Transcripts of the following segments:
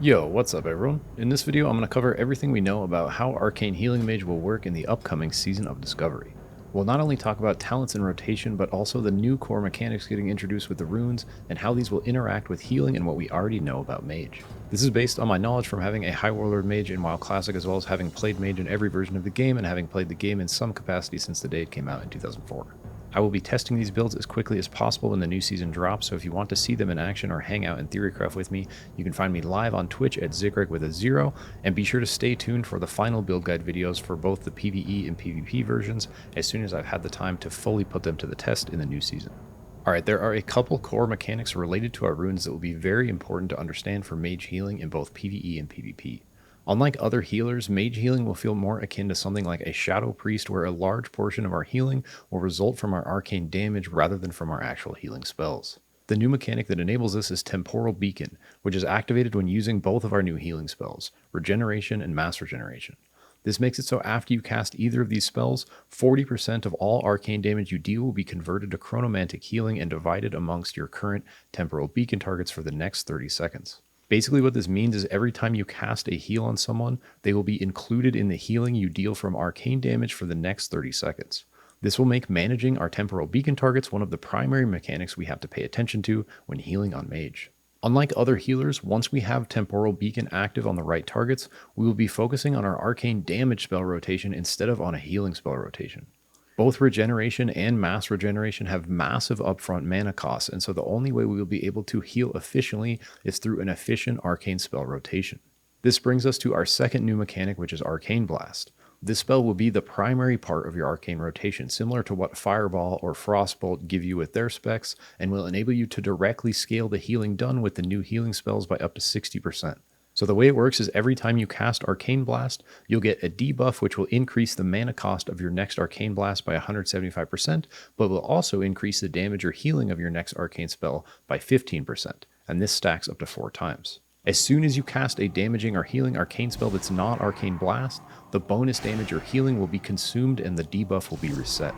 Yo, what's up everyone? In this video, I'm going to cover everything we know about how Arcane Healing Mage will work in the upcoming Season of Discovery. We'll not only talk about talents and rotation, but also the new core mechanics getting introduced with the runes, and how these will interact with healing and what we already know about Mage. This is based on my knowledge from having a High Warlord Mage in WoW Classic, as well as having played Mage in every version of the game and having played the game in some capacity since the day it came out in 2004. I will be testing these builds as quickly as possible when the new season drops, so if you want to see them in action or hang out in Theorycraft with me, you can find me live on Twitch at Zigreg with a 0, and be sure to stay tuned for the final build guide videos for both the PvE and PvP versions as soon as I've had the time to fully put them to the test in the new season. Alright, there are a couple core mechanics related to our runes that will be very important to understand for mage healing in both PvE and PvP. Unlike other healers, mage healing will feel more akin to something like a shadow priest, where a large portion of our healing will result from our arcane damage rather than from our actual healing spells. The new mechanic that enables this is Temporal Beacon, which is activated when using both of our new healing spells, Regeneration and Mass Regeneration. This makes it so after you cast either of these spells, 40% of all arcane damage you deal will be converted to chronomantic healing and divided amongst your current Temporal Beacon targets for the next 30 seconds. Basically what this means is every time you cast a heal on someone, they will be included in the healing you deal from arcane damage for the next 30 seconds. This will make managing our Temporal Beacon targets one of the primary mechanics we have to pay attention to when healing on Mage. Unlike other healers, once we have Temporal Beacon active on the right targets, we will be focusing on our arcane damage spell rotation instead of on a healing spell rotation. Both regeneration and mass regeneration have massive upfront mana costs, and so the only way we will be able to heal efficiently is through an efficient arcane spell rotation. This brings us to our second new mechanic, which is Arcane Blast. This spell will be the primary part of your arcane rotation, similar to what Fireball or Frostbolt give you with their specs, and will enable you to directly scale the healing done with the new healing spells by up to 60%. So the way it works is every time you cast Arcane Blast, you'll get a debuff which will increase the mana cost of your next Arcane Blast by 175%, but will also increase the damage or healing of your next arcane spell by 15%, and this stacks up to 4 times. As soon as you cast a damaging or healing arcane spell that's not Arcane Blast, the bonus damage or healing will be consumed and the debuff will be reset.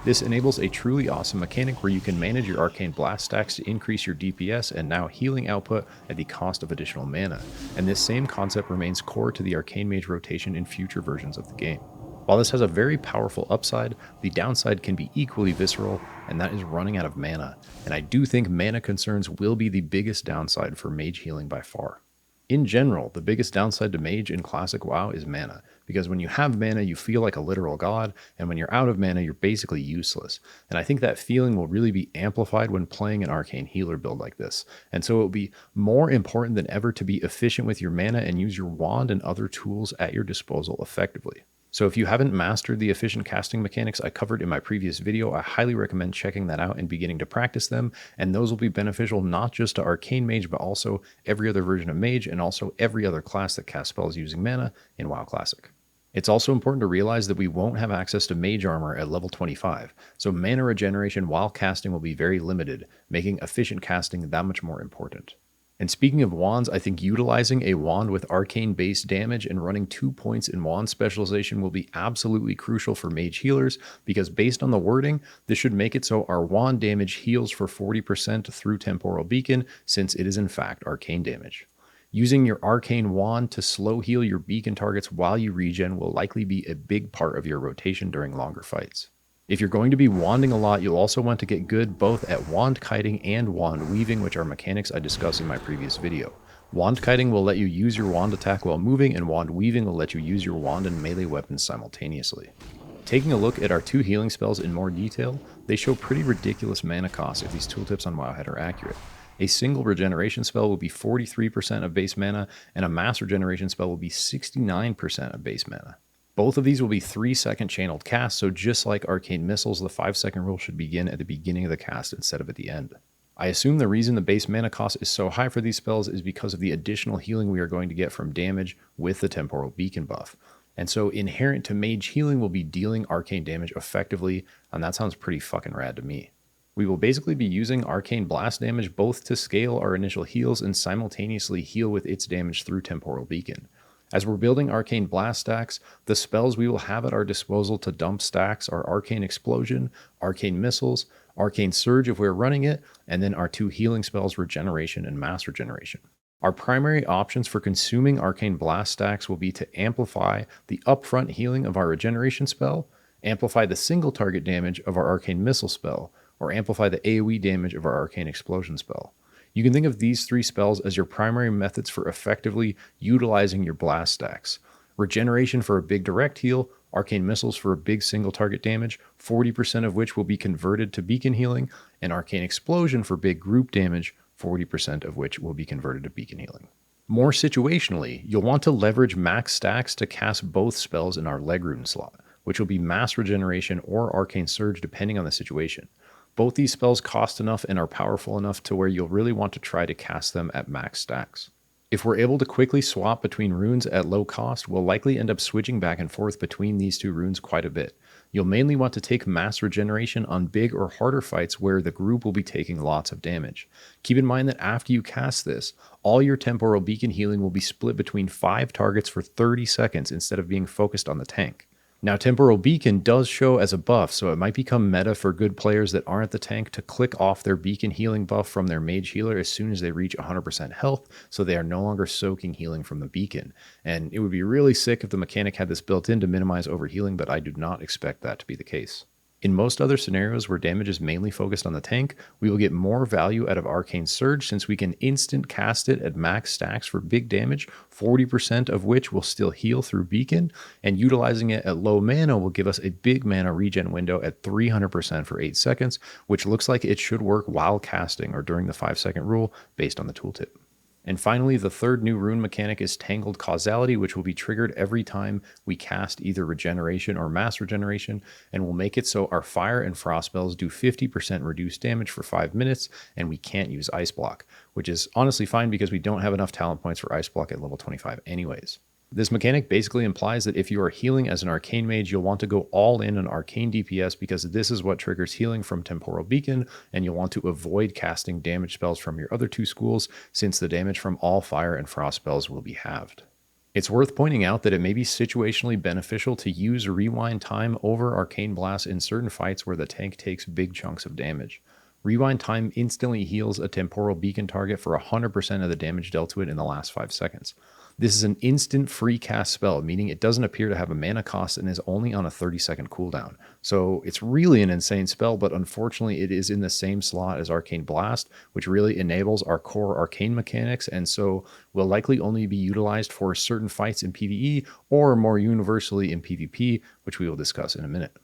This enables a truly awesome mechanic where you can manage your Arcane Blast stacks to increase your DPS and now healing output at the cost of additional mana, and this same concept remains core to the Arcane Mage rotation in future versions of the game. While this has a very powerful upside, the downside can be equally visceral, and that is running out of mana, and I do think mana concerns will be the biggest downside for Mage healing by far. In general, the biggest downside to Mage in Classic WoW is mana, because when you have mana, you feel like a literal god, and when you're out of mana, you're basically useless. And I think that feeling will really be amplified when playing an arcane healer build like this. And so it will be more important than ever to be efficient with your mana and use your wand and other tools at your disposal effectively. So if you haven't mastered the efficient casting mechanics I covered in my previous video, I highly recommend checking that out and beginning to practice them, and those will be beneficial not just to Arcane Mage, but also every other version of Mage, and also every other class that casts spells using mana in WoW Classic. It's also important to realize that we won't have access to Mage Armor at level 25, so mana regeneration while casting will be very limited, making efficient casting that much more important. And speaking of wands, I think utilizing a wand with arcane base damage and running 2 points in wand specialization will be absolutely crucial for mage healers, because based on the wording, this should make it so our wand damage heals for 40% through Temporal Beacon, since it is in fact arcane damage. Using your arcane wand to slow heal your beacon targets while you regen will likely be a big part of your rotation during longer fights. If you're going to be wanding a lot, you'll also want to get good both at wand kiting and wand weaving, which are mechanics I discussed in my previous video. Wand kiting will let you use your wand attack while moving, and wand weaving will let you use your wand and melee weapons simultaneously. Taking a look at our 2 healing spells in more detail, they show pretty ridiculous mana costs if these tooltips on Wowhead are accurate. A single regeneration spell will be 43% of base mana, and a mass regeneration spell will be 69% of base mana. Both of these will be 3-second channeled casts, so just like Arcane Missiles, the 5-second rule should begin at the beginning of the cast instead of at the end. I assume the reason the base mana cost is so high for these spells is because of the additional healing we are going to get from damage with the Temporal Beacon buff. And so inherent to mage healing will be dealing arcane damage effectively, and that sounds pretty fucking rad to me. We will basically be using Arcane Blast damage both to scale our initial heals and simultaneously heal with its damage through Temporal Beacon. As we're building Arcane Blast stacks, the spells we will have at our disposal to dump stacks are Arcane Explosion, Arcane Missiles, Arcane Surge if we're running it, and then our 2 healing spells, Regeneration and Mass Regeneration. Our primary options for consuming Arcane Blast stacks will be to amplify the upfront healing of our regeneration spell, amplify the single target damage of our Arcane Missile spell, or amplify the AoE damage of our Arcane Explosion spell. You can think of these three spells as your primary methods for effectively utilizing your blast stacks. Regeneration for a big direct heal, Arcane Missiles for a big single target damage, 40% of which will be converted to beacon healing, and Arcane Explosion for big group damage, 40% of which will be converted to beacon healing. More situationally, you'll want to leverage max stacks to cast both spells in our leg rune slot, which will be Mass Regeneration or Arcane Surge depending on the situation. Both these spells cost enough and are powerful enough to where you'll really want to try to cast them at max stacks. If we're able to quickly swap between runes at low cost, we'll likely end up switching back and forth between these two runes quite a bit. You'll mainly want to take Mass Regeneration on big or harder fights where the group will be taking lots of damage. Keep in mind that after you cast this, all your Temporal Beacon healing will be split between 5 targets for 30 seconds instead of being focused on the tank. Now, Temporal Beacon does show as a buff, so it might become meta for good players that aren't the tank to click off their Beacon healing buff from their Mage healer as soon as they reach 100% health, so they are no longer soaking healing from the Beacon. And it would be really sick if the mechanic had this built in to minimize overhealing, but I do not expect that to be the case. In most other scenarios where damage is mainly focused on the tank, we will get more value out of Arcane Surge since we can instant cast it at max stacks for big damage, 40% of which will still heal through Beacon, and utilizing it at low mana will give us a big mana regen window at 300% for 8 seconds, which looks like it should work while casting or during the 5-second rule based on the tooltip. And finally, the third new rune mechanic is Tangled Causality, which will be triggered every time we cast either Regeneration or Mass Regeneration, and will make it so our Fire and Frost spells do 50% reduced damage for 5 minutes, and we can't use Ice Block, which is honestly fine because we don't have enough talent points for Ice Block at level 25 anyways. This mechanic basically implies that if you are healing as an Arcane Mage, you'll want to go all in on Arcane DPS because this is what triggers healing from Temporal Beacon, and you'll want to avoid casting damage spells from your other two schools since the damage from all Fire and Frost spells will be halved. It's worth pointing out that it may be situationally beneficial to use Rewind Time over Arcane Blast in certain fights where the tank takes big chunks of damage. Rewind Time instantly heals a Temporal Beacon target for 100% of the damage dealt to it in the last 5 seconds. This is an instant free cast spell, meaning it doesn't appear to have a mana cost and is only on a 30-second cooldown. So it's really an insane spell, but unfortunately it is in the same slot as Arcane Blast, which really enables our core arcane mechanics, and so will likely only be utilized for certain fights in PvE or more universally in PvP, which we will discuss in a minute.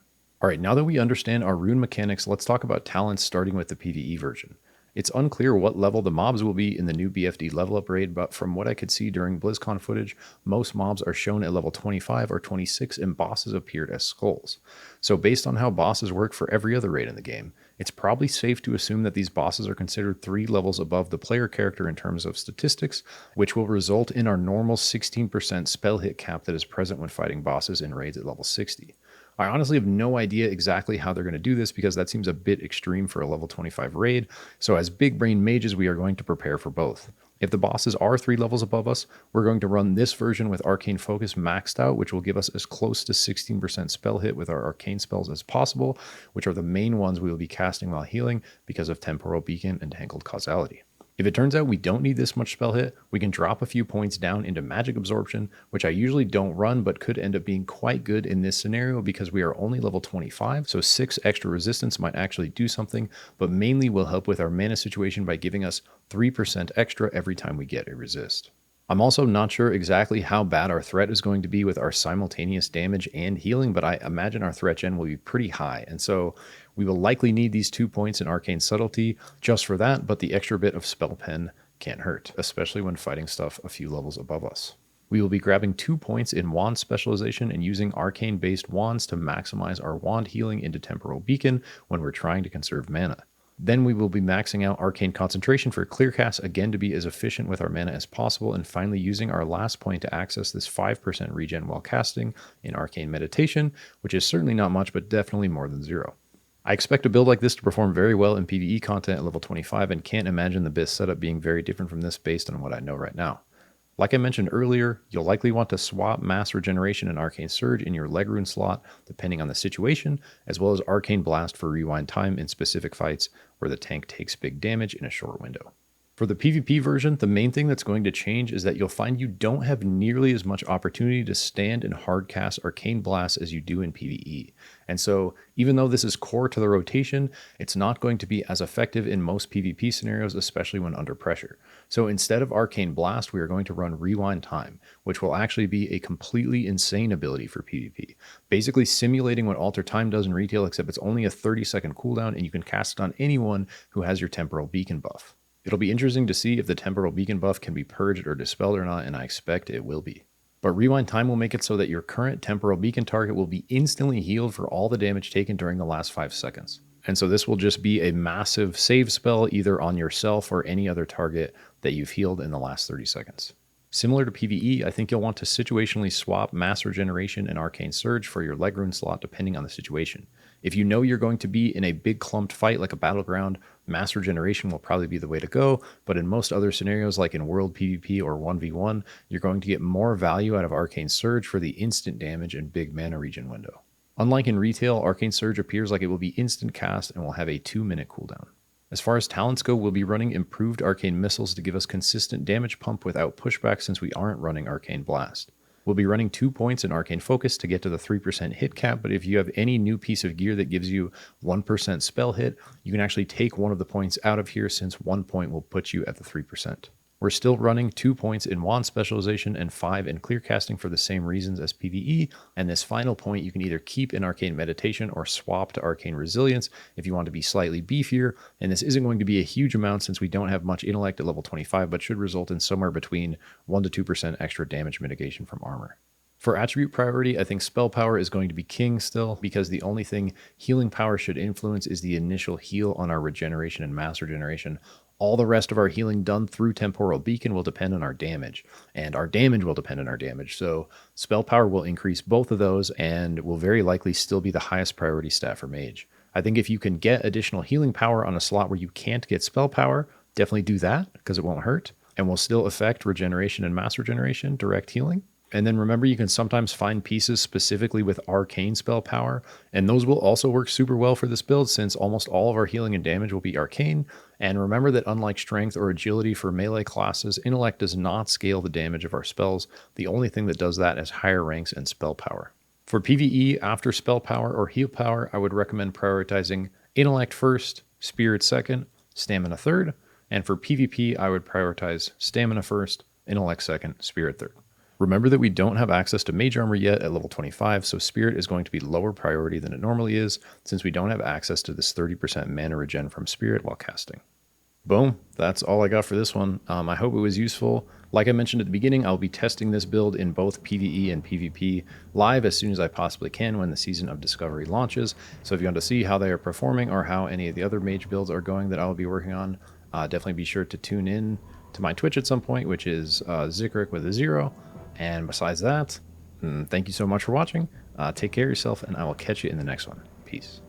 Alright, now that we understand our rune mechanics, let's talk about talents starting with the PvE version. It's unclear what level the mobs will be in the new BFD level up raid, but from what I could see during BlizzCon footage, most mobs are shown at level 25 or 26 and bosses appeared as skulls. So based on how bosses work for every other raid in the game, it's probably safe to assume that these bosses are considered 3 levels above the player character in terms of statistics, which will result in our normal 16% spell hit cap that is present when fighting bosses in raids at level 60. I honestly have no idea exactly how they're going to do this because that seems a bit extreme for a level 25 raid, so as big brain mages we are going to prepare for both. If the bosses are 3 levels above us, we're going to run this version with Arcane Focus maxed out, which will give us as close to 16% spell hit with our arcane spells as possible, which are the main ones we will be casting while healing because of Temporal Beacon and Tangled Causality. If it turns out we don't need this much spell hit, we can drop a few points down into Magic Absorption, which I usually don't run but could end up being quite good in this scenario because we are only level 25, so 6 extra resistance might actually do something, but mainly will help with our mana situation by giving us 3% extra every time we get a resist. I'm also not sure exactly how bad our threat is going to be with our simultaneous damage and healing, but I imagine our threat gen will be pretty high, and so we will likely need these 2 points in Arcane Subtlety just for that, but the extra bit of Spell Pen can't hurt, especially when fighting stuff a few levels above us. We will be grabbing 2 points in Wand Specialization and using arcane-based wands to maximize our wand healing into Temporal Beacon when we're trying to conserve mana. Then we will be maxing out Arcane Concentration for Clear Cast again to be as efficient with our mana as possible, and finally using our last point to access this 5% regen while casting in Arcane Meditation, which is certainly not much but definitely more than 0. I expect a build like this to perform very well in PvE content at level 25 and can't imagine the BIS setup being very different from this based on what I know right now. Like I mentioned earlier, you'll likely want to swap Mass Regeneration and Arcane Surge in your leg rune slot depending on the situation, as well as Arcane Blast for rewind time in specific fights where the tank takes big damage in a short window. For the PvP version, the main thing that's going to change is that you'll find you don't have nearly as much opportunity to stand and hardcast Arcane Blast as you do in PvE. And so, even though this is core to the rotation, it's not going to be as effective in most PvP scenarios, especially when under pressure. So instead of Arcane Blast, we are going to run Rewind Time, which will actually be a completely insane ability for PvP. Basically simulating what Alter Time does in retail, except it's only a 30-second cooldown, and you can cast it on anyone who has your Temporal Beacon buff. It'll be interesting to see if the Temporal Beacon buff can be purged or dispelled or not, and I expect it will be. But Rewind Time will make it so that your current Temporal Beacon target will be instantly healed for all the damage taken during the last 5 seconds. And so this will just be a massive save spell either on yourself or any other target that you've healed in the last 30 seconds. Similar to PvE, I think you'll want to situationally swap Mass Regeneration and Arcane Surge for your leg rune slot depending on the situation. If you know you're going to be in a big clumped fight like a battleground, Mass Regeneration will probably be the way to go, but in most other scenarios like in World PvP or 1v1, you're going to get more value out of Arcane Surge for the instant damage and big mana regen window. Unlike in retail, Arcane Surge appears like it will be instant cast and will have a 2-minute cooldown. As far as talents go, we'll be running improved Arcane Missiles to give us consistent damage pump without pushback since we aren't running Arcane Blast. We'll be running 2 points in Arcane Focus to get to the 3% hit cap, but if you have any new piece of gear that gives you 1% spell hit, you can actually take one of the points out of here since 1 point will put you at the 3%. We're still running 2 points in Wand Specialization and 5 in Clear Casting for the same reasons as PvE, and this final point you can either keep in Arcane Meditation or swap to Arcane Resilience if you want to be slightly beefier, and this isn't going to be a huge amount since we don't have much intellect at level 25, but should result in somewhere between 1 to 2% extra damage mitigation from armor. For attribute priority, I think spell power is going to be king still, because the only thing healing power should influence is the initial heal on our regeneration and mass regeneration. All the rest of our healing done through Temporal Beacon will depend on our damage, and our damage will depend on our damage. So spell power will increase both of those and will very likely still be the highest priority stat for Mage. I think if you can get additional healing power on a slot where you can't get spell power, definitely do that because it won't hurt and will still affect regeneration and mass regeneration, direct healing. And then remember, you can sometimes find pieces specifically with arcane spell power, and those will also work super well for this build since almost all of our healing and damage will be arcane. And remember that unlike strength or agility for melee classes, intellect does not scale the damage of our spells. The only thing that does that is higher ranks and spell power. For PvE, after spell power or heal power, I would recommend prioritizing intellect first, spirit second, stamina third. And for PvP, I would prioritize stamina first, intellect second, spirit third. Remember that we don't have access to Mage Armor yet at level 25, so Spirit is going to be lower priority than it normally is, since we don't have access to this 30% mana regen from Spirit while casting. Boom, that's all I got for this one. I hope it was useful. Like I mentioned at the beginning, I'll be testing this build in both PvE and PvP live as soon as I possibly can when the Season of Discovery launches. So if you want to see how they are performing or how any of the other Mage builds are going that I'll be working on, definitely be sure to tune in to my Twitch at some point, which is Zikrik with a 0. And besides that, thank you so much for watching. Take care of yourself, and I will catch you in the next one. Peace.